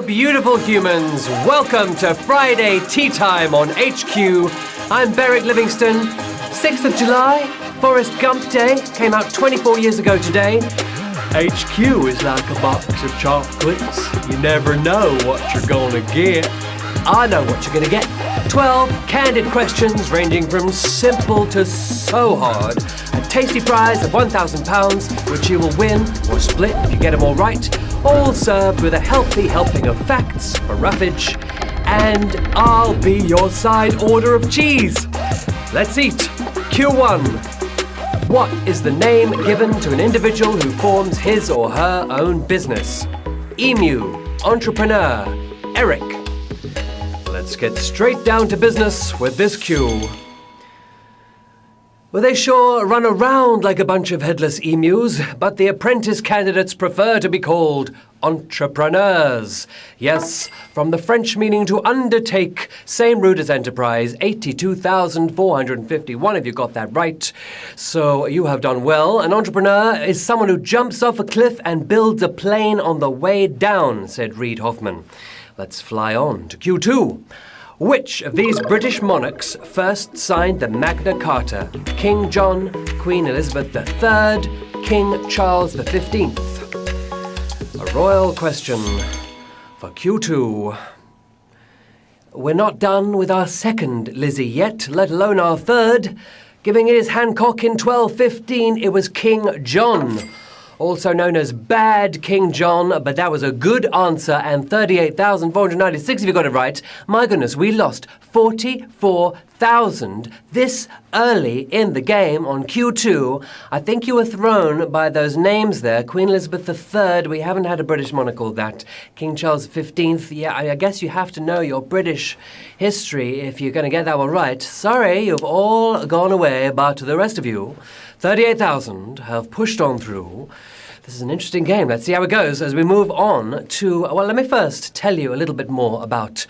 beautiful humans. Welcome to Friday Tea Time on HQ. I'm Beric Livingston. 6th of July, Forrest Gump Day, came out 24 years ago today. HQ is like a box of chocolates. You never know what you're gonna get. I know what you're gonna get. 12 candid questions ranging from simple to so hard. A tasty prize of £1,000, which you will win or split if you get them all right. All served with a healthy helping of facts for roughage. And I'll be your side order of cheese. Let's eat. Q1. What is the name given to an individual who forms his or her own business? Emu. Entrepreneur. Eric. Let's get straight down to business with this cue. Well, they sure run around like a bunch of headless emus, but the apprentice candidates prefer to be called entrepreneurs. Yes, from the French meaning to undertake, same root as enterprise, 82,451 if you got that right. So you have done well. An entrepreneur is someone who jumps off a cliff and builds a plane on the way down, said Reid Hoffman. Let's fly on to Q2. Which of these British monarchs first signed the Magna Carta? King John, Queen Elizabeth III, King Charles V? A royal question for Q2. We're not done with our second Lizzie yet, let alone our third. Giving it his Hancock in 1215, it was King John. Also known as Bad King John, but that was a good answer, and 38,496 if you got it right. My goodness, we lost 44,000 this early in the game on Q2. I think you were thrown by those names there. Queen Elizabeth III, we haven't had a British monarch called that. King Charles XV, yeah, I guess you have to know your British history if you're going to get that one right. Sorry, you've all gone away, but the rest of you, 38,000, have pushed on through. This is an interesting game. Let's see how it goes as we move on to... Well, let me first tell you a little bit more about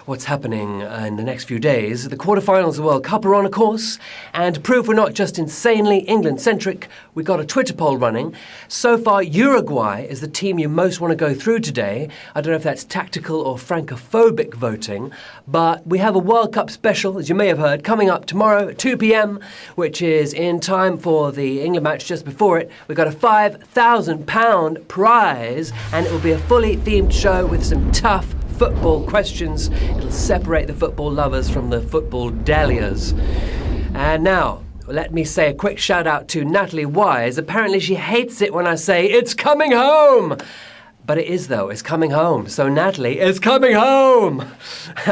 what's happening in the next few days. The quarterfinals of the World Cup are on, of course, and to prove we're not just insanely England-centric, we got a Twitter poll running. So far, Uruguay is the team you most want to go through today. I don't know if that's tactical or francophobic voting, but we have a World Cup special, as you may have heard, coming up tomorrow at 2 p.m, which is in time for the England match just before it. We've got a £5,000 prize, and it will be a fully themed show with some tough football questions. It'll separate the football lovers from the football dahlias. And now, let me say a quick shout out to Natalie Wise. Apparently she hates it when I say, it's coming home! But it is, though. It's coming home. So Natalie is coming home!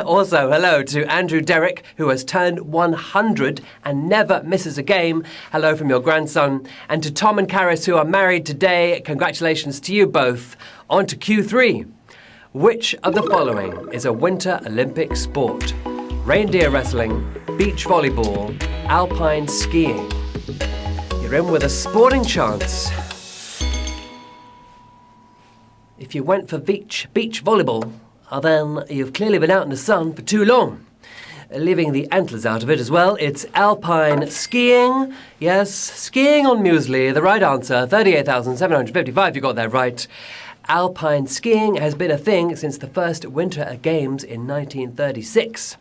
Also, hello to Andrew Derrick, who has turned 100 and never misses a game. Hello from your grandson. And to Tom and Karis, who are married today, congratulations to you both. On to Q3. Which of the following is a Winter Olympic sport? Reindeer wrestling, beach volleyball, alpine skiing. You're in with a sporting chance. If you went for beach volleyball, then you've clearly been out in the sun for too long. Leaving the antlers out of it as well, it's alpine skiing. Yes, skiing on muesli, the right answer, 38,755, you got that right. Alpine skiing has been a thing since the first Winter Games in 1936.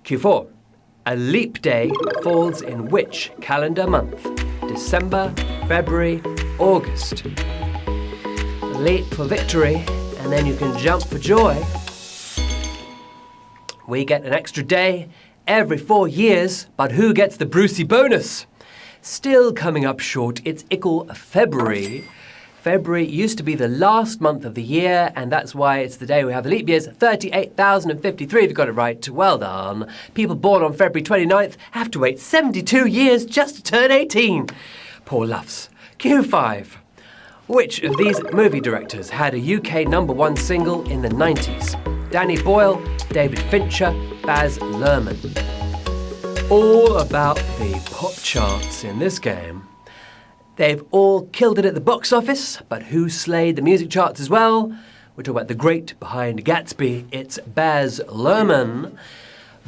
Q4. A leap day falls in which calendar month? December, February, August. Leap for victory, and then you can jump for joy. We get an extra day every 4 years, but who gets the Brucey bonus? Still coming up short, it's ickle February. February used to be the last month of the year, and that's why it's the day we have the leap years. 38,053 if you got it right. Well done. People born on February 29th have to wait 72 years just to turn 18. Poor loves. Q5. Which of these movie directors had a UK #1 single in the 90s? Danny Boyle, David Fincher, Baz Luhrmann. All about the pop charts in this game. They've all killed it at the box office, but who slayed the music charts as well? We're talking about the great behind Gatsby. It's Baz Luhrmann.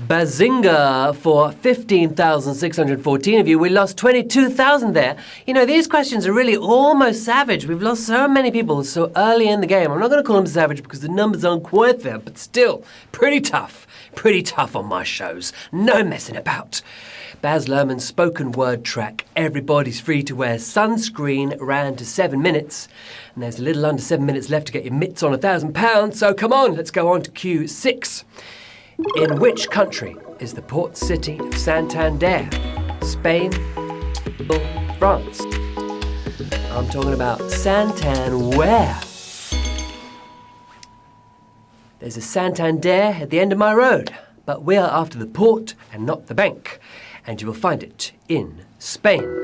Bazinga for 15,614 of you. We lost 22,000 there. You know, these questions are really almost savage. We've lost so many people so early in the game. I'm not going to call them savage because the numbers aren't quite there, but still, pretty tough. Pretty tough on my shows. No messing about. Baz Luhrmann's spoken word track, Everybody's Free to Wear Sunscreen, ran to 7 minutes. And there's a little under 7 minutes left to get your mitts on £1,000. So come on, let's go on to Q6. In which country is the port city of Santander? Spain or France? I'm talking about Santander. There's a Santander at the end of my road, but we are after the port and not the bank, and you will find it in Spain.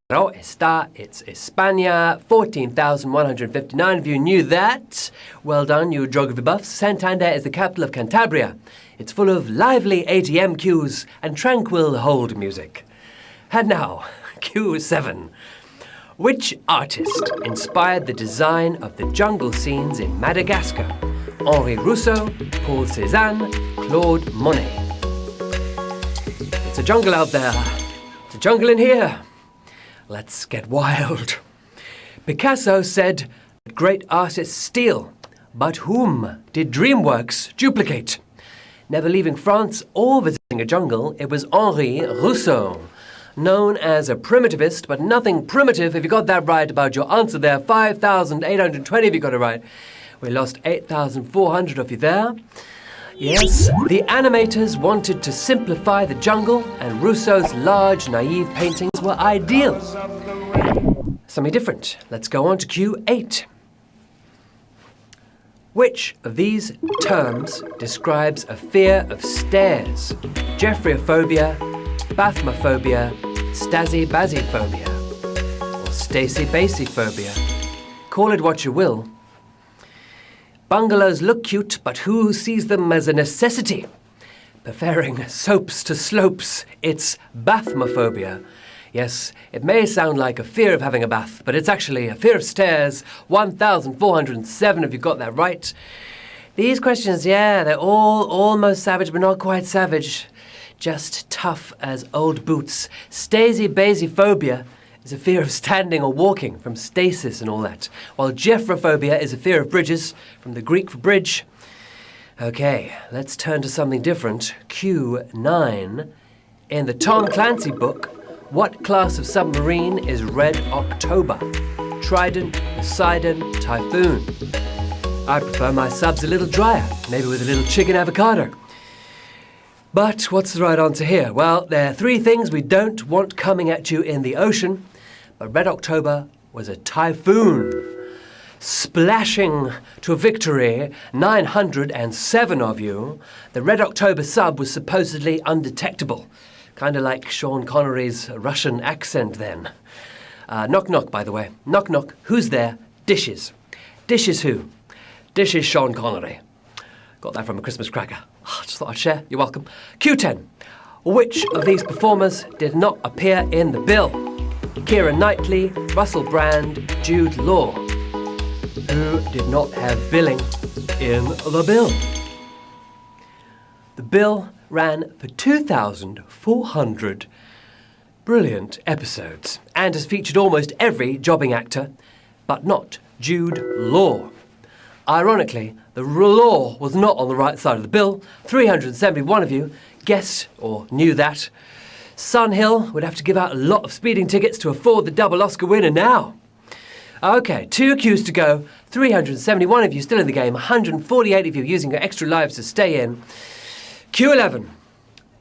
Claro está, it's España. 14,159 of you knew that. Well done, you geography buffs. Santander is the capital of Cantabria. It's full of lively ATM queues and tranquil hold music. And now, Q7. Which artist inspired the design of the jungle scenes in Madagascar? Henri Rousseau, Paul Cézanne, Claude Monet. It's a jungle out there. It's a jungle in here. Let's get wild. Picasso said, great artists steal, but whom did DreamWorks duplicate? Never leaving France or visiting a jungle, it was Henri Rousseau. Known as a primitivist, but nothing primitive if you got that right about your answer there. 5,820 if you got it right. We lost 8,400 of you there. Yes, the animators wanted to simplify the jungle, and Rousseau's large, naive paintings were ideal. Something different. Let's go on to Q8. Which of these terms describes a fear of stairs? Geoffriophobia, Bathmophobia, Stasi-Bazi-phobia, or Stacy-Bacy-phobia. Call it what you will. Bungalows look cute, but who sees them as a necessity? Preferring soaps to slopes, it's bathmophobia. Yes, it may sound like a fear of having a bath, but it's actually a fear of stairs. 1,407 if you got that right. These questions, yeah, they're all almost savage, but not quite savage. Just tough as old boots. Stasi-Bazy-phobia is a fear of standing or walking, from stasis and all that, while geoffrophobia is a fear of bridges, from the Greek for bridge. Okay, let's turn to something different. Q9. In the Tom Clancy book, what class of submarine is Red October? Trident, Poseidon, Typhoon. I prefer my subs a little drier, maybe with a little chicken avocado. But what's the right answer here? Well, there are 3 things we don't want coming at you in the ocean, but Red October was a typhoon. Splashing to victory, 907 of you. The Red October sub was supposedly undetectable, kind of like Sean Connery's Russian accent then. Knock knock, by the way. Knock knock. Who's there? Dishes. Dishes who? Dishes Sean Connery. Got that from a Christmas cracker. Just thought I'd share. You're welcome. Q10. Which of these performers did not appear in the bill? Keira Knightley, Russell Brand, Jude Law. Who did not have billing in the bill? The bill ran for 2,400 brilliant episodes and has featured almost every jobbing actor, but not Jude Law. Ironically, the law was not on the right side of the bill. 371 of you guessed or knew that. Sun Hill would have to give out a lot of speeding tickets to afford the double Oscar winner now. Okay, 2 Qs to go. 371 of you still in the game. 148 of you using your extra lives to stay in. Q11.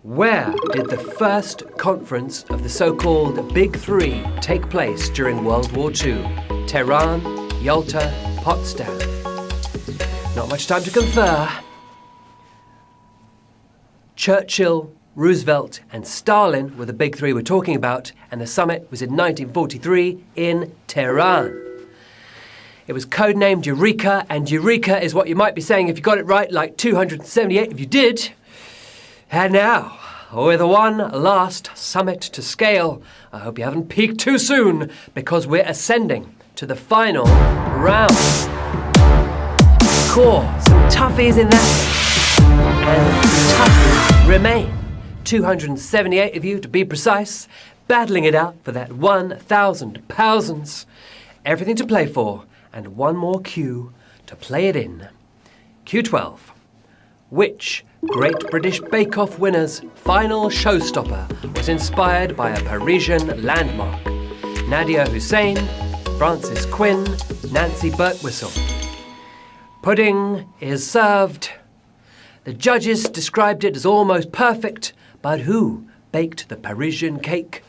Where did the first conference of the so-called Big Three take place during World War II? Tehran, Yalta, Potsdam. Not much time to confer. Churchill, Roosevelt and Stalin were the big 3 we're talking about, and the summit was in 1943 in Tehran. It was codenamed Eureka, and Eureka is what you might be saying if you got it right, like 278 if you did. And now, with one last summit to scale, I hope you haven't peaked too soon, because we're ascending to the final round. Core, some toughies in that, and couples remain. 278 of you to be precise, battling it out for that 1,000 pounds. Everything to play for, and one more cue to play it in. Q12. Which Great British Bake Off winner's final showstopper was inspired by a Parisian landmark? Nadia Hussein, Frances Quinn, Nancy Birtwistle. Pudding is served. The judges described it as almost perfect, but who baked the Parisian cake?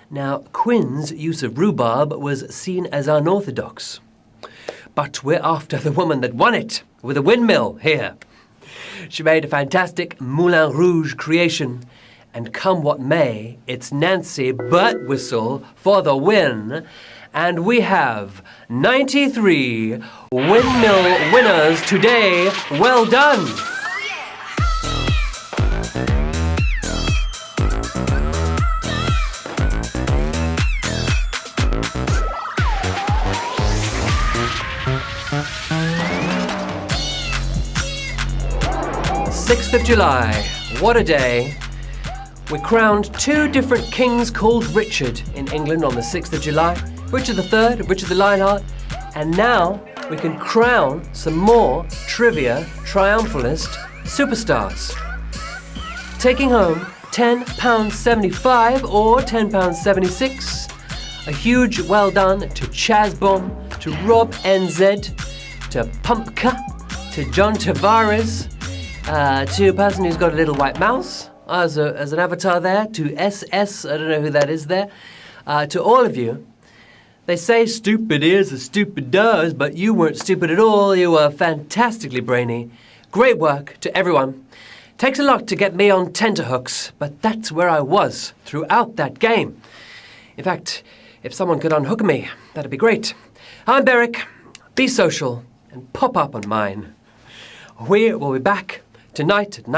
Now, Quinn's use of rhubarb was seen as unorthodox. But we're after the woman that won it, with a windmill here. She made a fantastic Moulin Rouge creation, and come what may, it's Nancy Birtwistle for the win. And we have 93 windmill winners today. Well done! 6th of July, what a day. We crowned two different kings called Richard in England on the 6th of July. Richard III, Richard the Lionheart, and now we can crown some more trivia triumphalist superstars. Taking home £10.75 or £10.76. A huge well done to Chaz Bomb, to Rob NZ, to Pumpka, to John Tavares, to a person who's got a little white mouse as an avatar there, to SS, I don't know who that is there, to all of you. They say stupid is as stupid does, but you weren't stupid at all. You were fantastically brainy. Great work to everyone. Takes a lot to get me on tenterhooks, but that's where I was throughout that game. In fact, if someone could unhook me, that'd be great. I'm Beric. Be social and pop up on mine. We will be back tonight at 9.